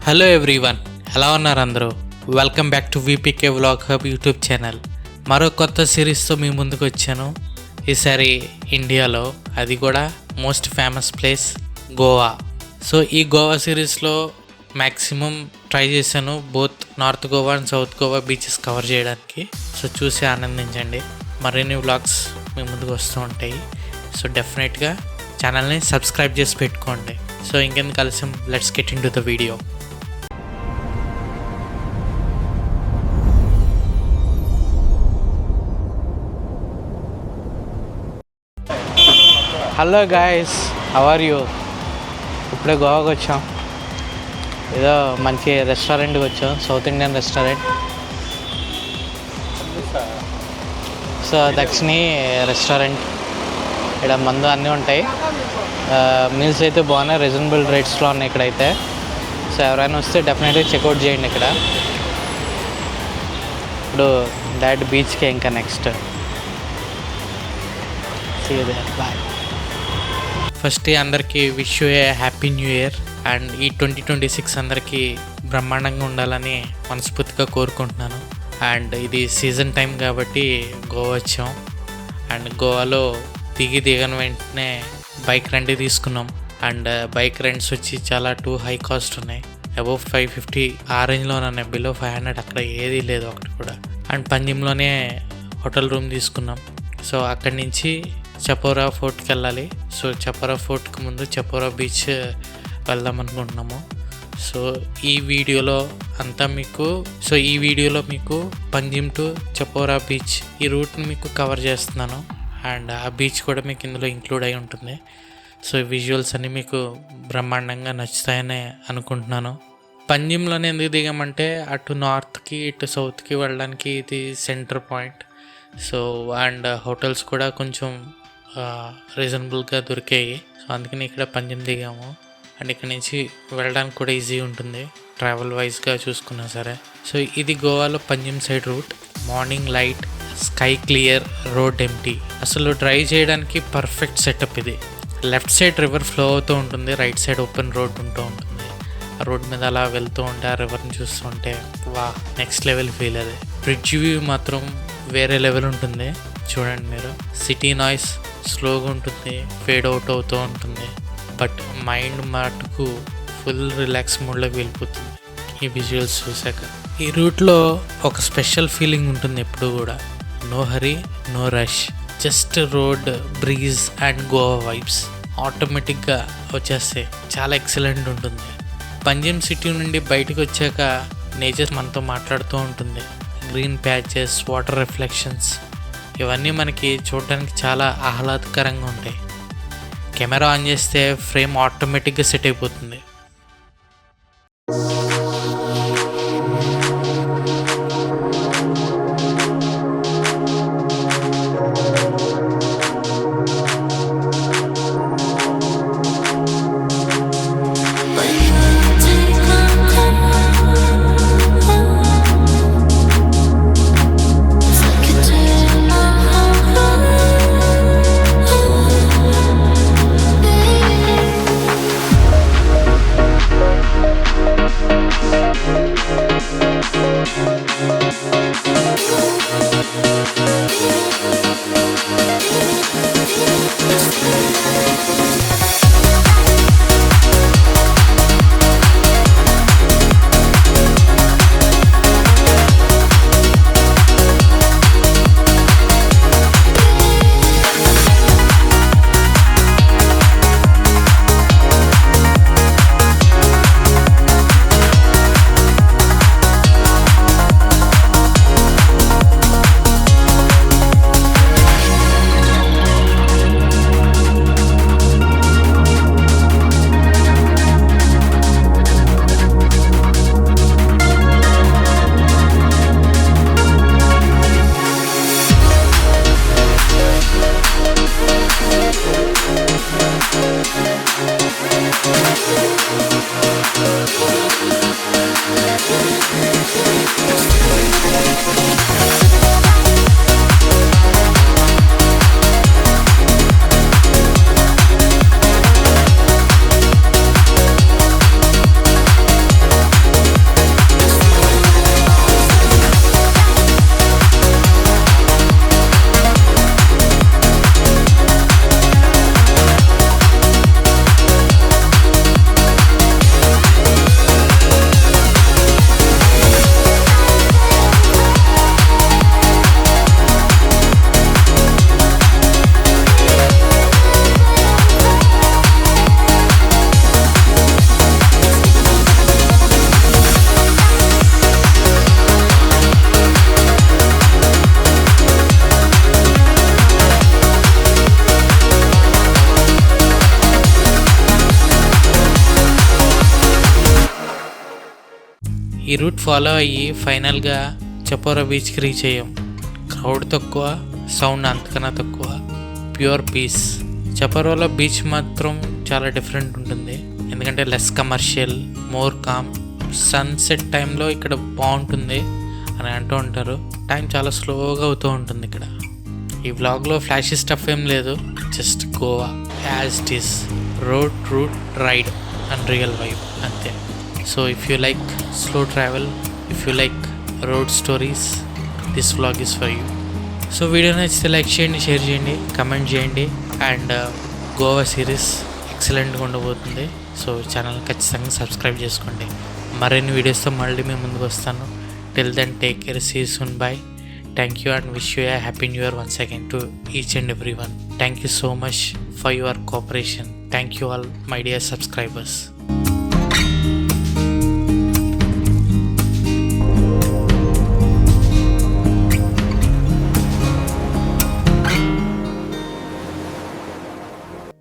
Hello everyone, ఎలా ఉన్నారు అందరూ? Welcome back to VPK vlog hub YouTube channel. మరో కొత్త సిరీస్తో మీ ముందుకు వచ్చాను. ఈసారి ఇండియాలో, అది కూడా most famous place Goa. So ఈ గోవా సిరీస్లో మ్యాక్సిమం ట్రై చేశాను both north Goa and south Goa beaches cover చేయడానికి. సో చూసి ఆనందించండి. మరిన్ని వ్లాగ్స్ మీ ముందుకు వస్తూ ఉంటాయి. సో డెఫినెట్గా ఛానల్ని సబ్స్క్రైబ్ చేసి పెట్టుకోండి. సో ఇంకెందుకు కలిసాం, let's get in to the video. Hello guys, how are you? ఇప్పుడే గోవాకి వచ్చాం. ఏదో మంచి రెస్టారెంట్కి వచ్చాం, South Indian restaurant. So Dakshini restaurant. ఇక్కడ మందు అన్నీ ఉంటాయి. మీల్స్ అయితే బాగున్నాయి, రీజనబుల్ రేట్స్లో ఉన్నాయి ఇక్కడైతే. సో ఎవరైనా వస్తే డెఫినెట్గా చెక్అవుట్ చేయండి ఇక్కడ. ఇప్పుడు డైరెక్ట్ బీచ్కే ఇంకా next. See you there, bye. First అందరికీ wish you a happy new year. And ఈ 2026 అందరికీ బ్రహ్మాండంగా ఉండాలని మనస్ఫూర్తిగా కోరుకుంటున్నాను. అండ్ ఇది సీజన్ టైం కాబట్టి గోవా వచ్చాం. అండ్ గోవాలో దిగని వెంటనే బైక్ రెంట్ తీసుకున్నాం. అండ్ బైక్ రెంట్స్ వచ్చి చాలా టూ హై కాస్ట్ ఉన్నాయి. అబోవ్ 550 ఆ రేంజ్లో ఉన్నాయి, బిలో 500 అక్కడ ఏదీ లేదు ఒకటి కూడా. అండ్ పంజిమ్లోనే హోటల్ రూమ్ తీసుకున్నాం. సో అక్కడి నుంచి చపోరా ఫోర్ట్కి వెళ్ళాలి. సో చపోరా ఫోర్ట్కి ముందు చపోరా బీచ్ వెళ్దాం అనుకుంటున్నాము. సో ఈ వీడియోలో మీకు పంజిమ్ టు చపోరా బీచ్ ఈ రూట్ని మీకు కవర్ చేస్తున్నాను. అండ్ ఆ బీచ్ కూడా మీకు ఇందులో ఇంక్లూడ్ అయి ఉంటుంది. సో విజువల్స్ అన్నీ మీకు బ్రహ్మాండంగా నచ్చుతాయని అనుకుంటున్నాను. పంజిమ్లోనే ఎందుకు దిగామంటే అటు నార్త్కి ఇటు సౌత్కి వెళ్ళడానికి ఇది centre point. So and hotels కూడా కొంచెం రీజనబుల్గా దొరికాయి. సో అందుకని ఇక్కడ పంజిమ్ దిగాము. అండ్ ఇక్కడ నుంచి వెళ్ళడానికి కూడా ఈజీ ఉంటుంది ట్రావెల్ వైజ్గా చూసుకున్నా సరే. సో ఇది గోవాలో Panjim side route. Morning light, sky clear, road empty. అసలు డ్రైవ్ చేయడానికి పర్ఫెక్ట్ సెటప్ ఇది. లెఫ్ట్ సైడ్ రివర్ ఫ్లో అవుతూ ఉంటుంది, రైట్ సైడ్ ఓపెన్ రోడ్ ఉంటూ ఉంటుంది. ఆ రోడ్ మీద అలా వెళ్తూ ఉంటే ఆ రివర్ని చూస్తుంటే వా, నెక్స్ట్ లెవెల్ ఫీల్. అది బ్రిడ్జ్ వ్యూ మాత్రం వేరే లెవెల్ ఉంటుంది. చూడండి మీరు, సిటీ నాయిస్ స్లోగా ఉంటుంది, ఫేడ్ అవుట్ అవుతూ ఉంటుంది. బట్ మైండ్ మటుకు ఫుల్ రిలాక్స్ మోడ్లోకి వెళ్ళిపోతుంది ఈ విజువల్స్ చూసాక. ఈ రూట్లో ఒక స్పెషల్ ఫీలింగ్ ఉంటుంది ఎప్పుడు కూడా. No hurry, no rush, just road, breeze and Goa vibes ఆటోమేటిక్గా వచ్చేస్తే చాలా ఎక్సలెంట్ ఉంటుంది. పంజిమ్ సిటీ నుండి బయటకు వచ్చాక నేచర్ మనతో మాట్లాడుతూ ఉంటుంది. గ్రీన్ ప్యాచెస్, వాటర్ రిఫ్లెక్షన్స్, ఇవన్నీ మనకి చూడడానికి చాలా ఆహ్లాదకరంగా ఉంటాయి. కెమెరా ఆన్ చేస్తే ఫ్రేమ్ ఆటోమేటిక్గా సెట్ అయిపోతుంది. ఈ రూట్ ఫాలో అయ్యి ఫైనల్గా చపోరా బీచ్కి రీచ్ అయ్యాం. క్రౌడ్ తక్కువ, సౌండ్ అంతకన్నా తక్కువ, ప్యూర్ పీస్. చపోరాలో బీచ్ మాత్రం చాలా డిఫరెంట్ ఉంటుంది, ఎందుకంటే less commercial, more calm. Sunset టైంలో ఇక్కడ బాగుంటుంది అని అంటూ ఉంటారు. టైం చాలా స్లోగా అవుతూ ఉంటుంది ఇక్కడ. ఈ వ్లాగ్లో ఫ్లాషీ స్టఫ్ ఏం లేదు, just Goa as it is, route ride and real vibe అంతే. So if you like slow travel, if you like road stories, this vlog is for you. So video నచ్చితే లైక్ చేయండి, షేర్ చేయండి, comment చేయండి. And Goa series ఎక్సలెంట్గా ఉండబోతుంది. So channel ఖచ్చితంగా subscribe చేసుకోండి. మరిన్ని వీడియోస్తో మళ్ళీ మేము ముందుకు వస్తాను. Till then take care, see you soon, bye. Thank you and wish you a happy new year once again to each and everyone. Thank you so much for your cooperation. Thank you all my dear subscribers.